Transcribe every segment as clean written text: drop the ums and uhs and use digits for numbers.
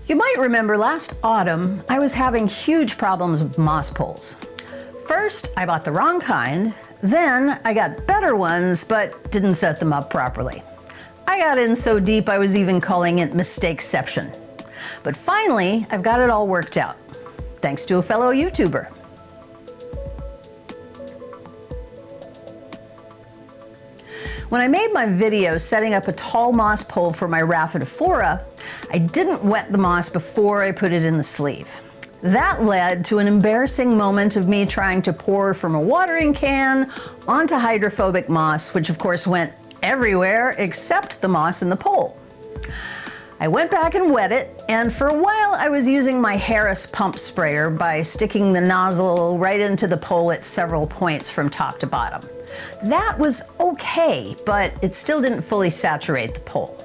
You might remember last autumn, I was having huge problems with moss poles. First, I bought the wrong kind, then I got better ones, but didn't set them up properly. I got in so deep I was even calling it mistakeception. But finally, I've got it all worked out, thanks to a fellow YouTuber. When I made my video setting up a tall moss pole for my Rhaphidophora, I didn't wet the moss before I put it in the sleeve. That led to an embarrassing moment of me trying to pour from a watering can onto hydrophobic moss, which of course went everywhere except the moss in the pole. I went back and wet it, and for a while I was using my Harris pump sprayer by sticking the nozzle right into the pole at several points from top to bottom. That was okay, but it still didn't fully saturate the pole.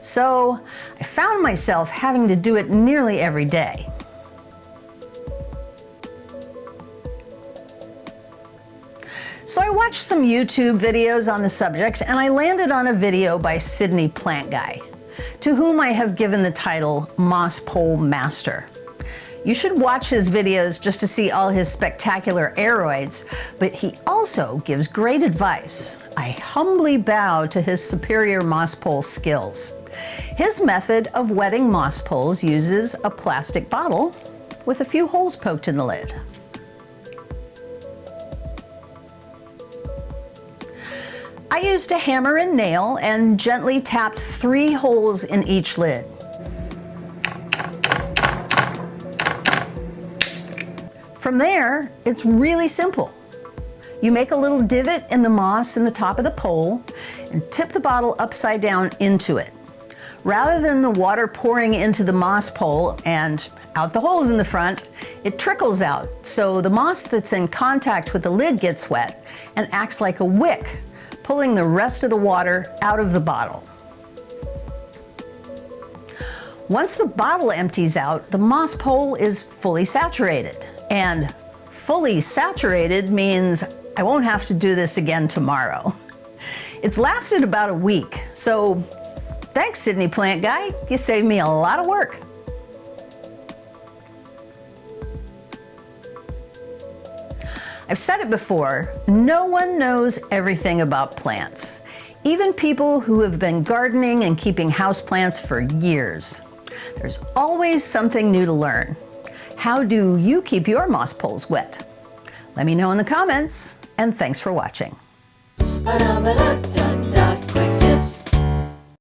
So I found myself having to do it nearly every day. So I watched some YouTube videos on the subject, and I landed on a video by Sydney Plant Guy, to whom I have given the title Moss Pole Master. You should watch his videos just to see all his spectacular aeroids, but he also gives great advice. I humbly bow to his superior moss pole skills. His method of wetting moss poles uses a plastic bottle with a few holes poked in the lid. I used a hammer and nail and gently tapped 3 holes in each lid. From there, it's really simple. You make a little divot in the moss in the top of the pole and tip the bottle upside down into it. Rather than the water pouring into the moss pole and out the holes in the front, it trickles out, so the moss that's in contact with the lid gets wet and acts like a wick, pulling the rest of the water out of the bottle. Once the bottle empties out, the moss pole is fully saturated. And fully saturated means I won't have to do this again tomorrow. It's lasted about a week, so thanks, Sydney Plant Guy. You saved me a lot of work. I've said it before, no one knows everything about plants, even people who have been gardening and keeping houseplants for years. There's always something new to learn. How do you keep your moss poles wet? Let me know in the comments, and thanks for watching. Quick tips.